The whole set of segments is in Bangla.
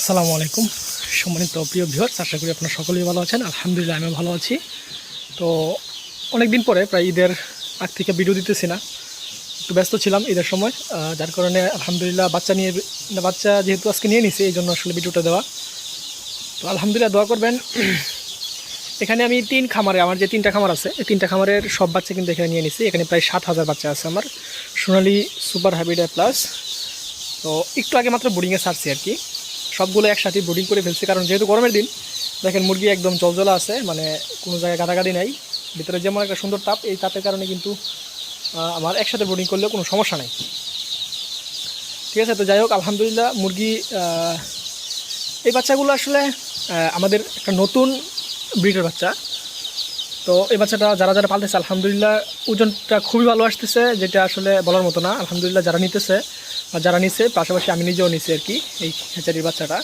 আসসালামু আলাইকুম সম্মানিত প্রিয় ভিউয়ার্স, আশা করি আপনারা সকলেই ভালো আছেন। আলহামদুলিল্লাহ আমিও ভালো আছি। তো অনেক দিন পরে প্রায় ঈদের আগ থেকে ভিডিও দিতেছি না, একটু ব্যস্ত ছিলাম ঈদের সময়, যার কারণে আলহামদুলিল্লাহ বাচ্চা যেহেতু আজকে নিয়ে নিছি এই জন্য আসলে ভিডিওটা দেওয়া। তো আলহামদুলিল্লাহ দোয়া করবেন। এখানে আমি আমার যে তিনটা খামার আছে এই তিনটা খামারের সব বাচ্চা কিন্তু এখানে নিয়ে নিছি। এখানে প্রায় 7,000 বাচ্চা আছে আমার সোনালী সুপার হাইব্রিড প্লাস। তো একটু আগে মাত্র বোর্ডিংয়ে ছাড়ছি আর কি, সবগুলো একসাথে বোর্ডিং করে ফেলছি, কারণ যেহেতু গরমের দিন দেখেন মুরগি একদম জলজলা আছে, মানে কোনো জায়গায় গাদাগাদি নাই, ভিতরে যেমন একটা সুন্দর তাপ, এই তাপের কারণে কিন্তু আমার একসাথে বোর্ডিং করলেও কোনো সমস্যা নাই। ঠিক আছে, তো যাই হোক আলহামদুলিল্লাহ মুরগি এই বাচ্চাগুলো আসলে আমাদের একটা নতুন ব্রিডের বাচ্চা। তো এই বাচ্চাটা যারা পালতেছে আলহামদুলিল্লাহ ওজনটা খুবই ভালো আসতেছে, যেটা আসলে বলার মতো না। আলহামদুলিল্লাহ যারা নিচ্ছে পাশাপাশি আমি নিজেও নিচ্ছি আর কি এই হ্যাচারির বাচ্চাটা।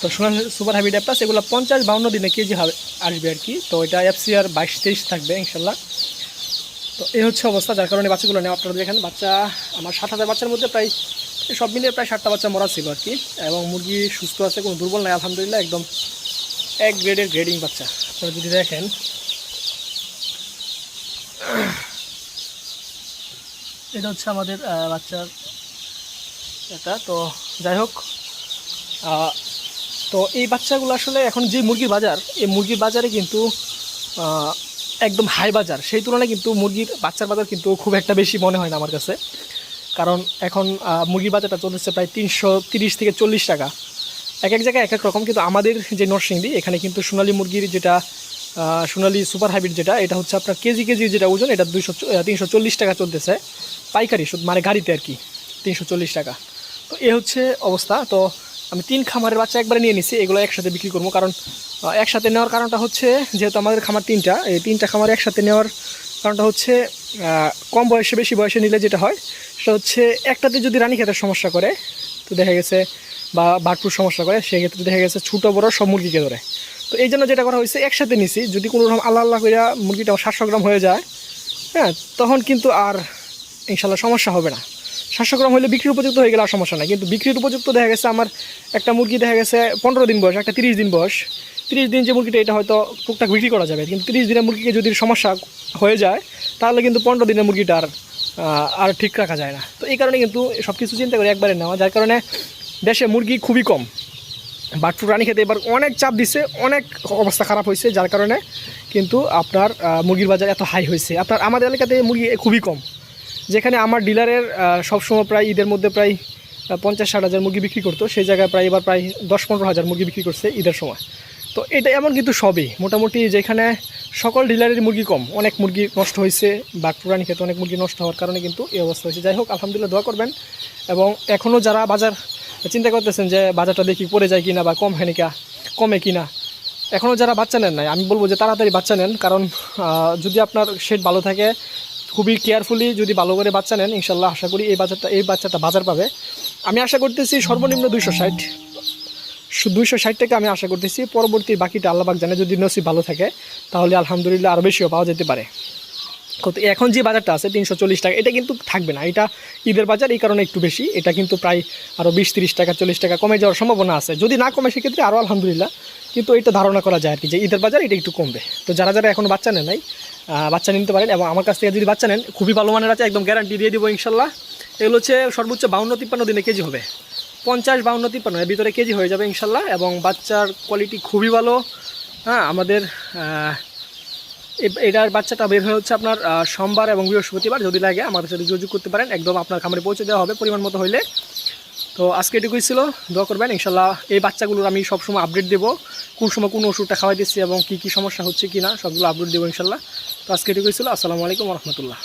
তো সোনালী সুপার হাইব্রিড প্লাস এগুলো 50-52 দিনে কেজি আসবে আর কি। তো এটা FCR 22-23 থাকবে ইনশাল্লাহ। তো এই হচ্ছে অবস্থা, যার কারণে বাচ্চাগুলো নেওয়া। আপনারা দেখেন বাচ্চা আমার 7,000 বাচ্চার মধ্যে প্রায় সব মিলিয়ে প্রায় 7টা বাচ্চা মরা ছিল আর কি, এবং মুরগি সুস্থ আছে, কোনো দুর্বল নাই আলহামদুলিল্লাহ, একদম এক গ্রেডের গ্রেডিং বাচ্চা। আপনারা যদি দেখেন এটা হচ্ছে আমাদের বাচ্চার এটা। তো যাই হোক, তো এই বাচ্চাগুলো আসলে এখন যে মুরগির বাজার, এই মুরগির বাজারে কিন্তু একদম হাই বাজার, সেই তুলনায় কিন্তু মুরগির বাচ্চার বাজার কিন্তু খুব একটা বেশি মনে হয় না আমার কাছে। কারণ এখন মুরগির বাজারটা চলতেছে প্রায় 330 থেকে 40 টাকা, এক জায়গায় এক রকম। কিন্তু আমাদের যে নরসিংদী এখানে কিন্তু সোনালী মুরগির যেটা সোনালী সুপার হাইব্রিড যেটা, এটা হচ্ছে আপনার কেজি যেটা ওজন, এটা 340 টাকা চলতেছে পাইকারি, মানে গাড়িতে আর কি 340 টাকা। তো এ হচ্ছে অবস্থা। তো আমি 3 খামারের বাচ্চা একবারে নিয়ে নিছি, এগুলো একসাথে বিক্রি করবো। কারণ একসাথে নেওয়ার কারণটা হচ্ছে, যেহেতু আমাদের খামার 3টা, এই 3টা খামার একসাথে নেওয়ার কারণটা হচ্ছে কম বয়সে বেশি বয়সে নিলে যেটা হয় সেটা হচ্ছে একটাতে যদি রানীক্ষেতের সমস্যা করে, তো দেখা গেছে বা বার্ডফ্লুর সমস্যা করে, সেক্ষেত্রে দেখা গেছে ছোটো বড়ো সব মুরগিকে ধরে। তো এই জন্য যেটা করা হয়েছে একসাথে নিছি, যদি কোনো রকম আল্লাহ করে মুরগিটা 700 গ্রাম হয়ে যায়, হ্যাঁ, তখন কিন্তু আর ইনশাল্লাহ সমস্যা হবে না। 700 গ্রাম হলে বিক্রির উপযুক্ত হয়ে গেলে আর সমস্যা নাই। কিন্তু বিক্রির উপযুক্ত দেখা গেছে আমার একটা মুরগি দেখা গেছে 15 দিন বয়স, একটা 30 দিন বয়স। 30 দিন যে মুরগিটা এটা হয়তো টুকটাক বিক্রি করা যাবে, কিন্তু 30 দিনের মুরগিকে যদি সমস্যা হয়ে যায় তাহলে কিন্তু 15 দিনের মুরগিটা আর ঠিক রাখা যায় না। তো এই কারণে কিন্তু সব কিছু চিন্তা করে একবারে নেওয়া, যার কারণে দেশে মুরগি খুবই কম। বার্ডফ্লু রানীক্ষেতে এবার অনেক চাপ দিচ্ছে, অনেক অবস্থা খারাপ হয়েছে, যার কারণে কিন্তু আপনার মুরগির বাজার এত হাই হয়েছে। আমাদের এলাকাতে মুরগি খুবই কম, যেখানে আমার ডিলারের সবসময় প্রায় ঈদের মধ্যে প্রায় 50-60 হাজার মুরগি বিক্রি করতো, সেই জায়গায় এবার প্রায় 10-15 হাজার মুরগি বিক্রি করছে ঈদের সময়। তো এটা এমন কিন্তু সবই মোটামুটি, যেখানে সকল ডিলারের মুরগি কম, অনেক মুরগি নষ্ট হয়েছে, বার্ডফ্লু রানীক্ষেতে অনেক মুরগি নষ্ট হওয়ার কারণে কিন্তু এই অবস্থা হয়েছে। যাই হোক আলহামদুলিল্লাহ দোয়া করবেন। এবং এখনও যারা বাজার চিন্তা করতেছেন যে বাজারটা দেখি পড়ে যায় কিনা বা কমে কিনা, এখনও যারা বাচ্চা নেন নাই, আমি বলবো যে তাড়াতাড়ি বাচ্চা নেন। কারণ যদি আপনার শেড ভালো থাকে, খুবই কেয়ারফুলি যদি ভালো করে বাচ্চা নেন, ইনশাল্লাহ আশা করি এই বাচ্চাটা বাজার পাবে। আমি আশা করতেছি সর্বনিম্ন 260 টাকা আমি আশা করতেছি। পরবর্তী বাকিটা আল্লাহ পাক জানে, যদি নসিব ভালো থাকে তাহলে আলহামদুলিল্লাহ আরও বেশিও পাওয়া যেতে পারে। এখন যে বাজারটা আছে 340 টাকা, এটা কিন্তু থাকবে না, এটা ঈদের বাজার, এই কারণে একটু বেশি। এটা কিন্তু প্রায় আরও 20-30 টাকা 40 টাকা কমে যাওয়ার সম্ভাবনা আছে। যদি না কমে সেক্ষেত্রে আরও আলহামদুলিল্লাহ, কিন্তু এটা ধারণা করা যায় আর কি যে ঈদের বাজার এটা একটু কমবে। তো যারা এখনও বাচ্চা নেন নাই, বাচ্চা নিতে পারেন। এবং আমার কাছ থেকে যদি বাচ্চা নেন, খুবই ভালো মানের আছে, একদম গ্যারান্টি দিয়ে দিব ইনশাল্লাহ। এগুলো হচ্ছে সর্বোচ্চ 52-53 দিনে কেজি হবে, 50-52-53 এর ভিতরে কেজি হয়ে যাবে ইনশাল্লাহ। এবং বাচ্চার কোয়ালিটি খুবই ভালো। হ্যাঁ, আমাদের এটার বাচ্চাটা বের হয়ে হচ্ছে আপনার সোমবার এবং বৃহস্পতিবার। যদি লাগে আমাদের সাথে যোগাযোগ করতে পারেন, একদম আপনার খামারে পৌঁছে দেওয়া হবে পরিমাণ মতো হইলে। তো আজকে এটুকুই ছিল, দোয়া করবেন ইনশাল্লাহ। এই বাচ্চাগুলোর আমি সবসময় আপডেট দেবো, কোন সময় কোন ওষুধটা খাওয়াই দিচ্ছি এবং কী সমস্যা হচ্ছে কি না, সবগুলো আপডেট দেবো ইনশাল্লাহ। তো আজকে এটুকুই ছিল। আসসালামু আলাইকুম রহমতুল্লাহ।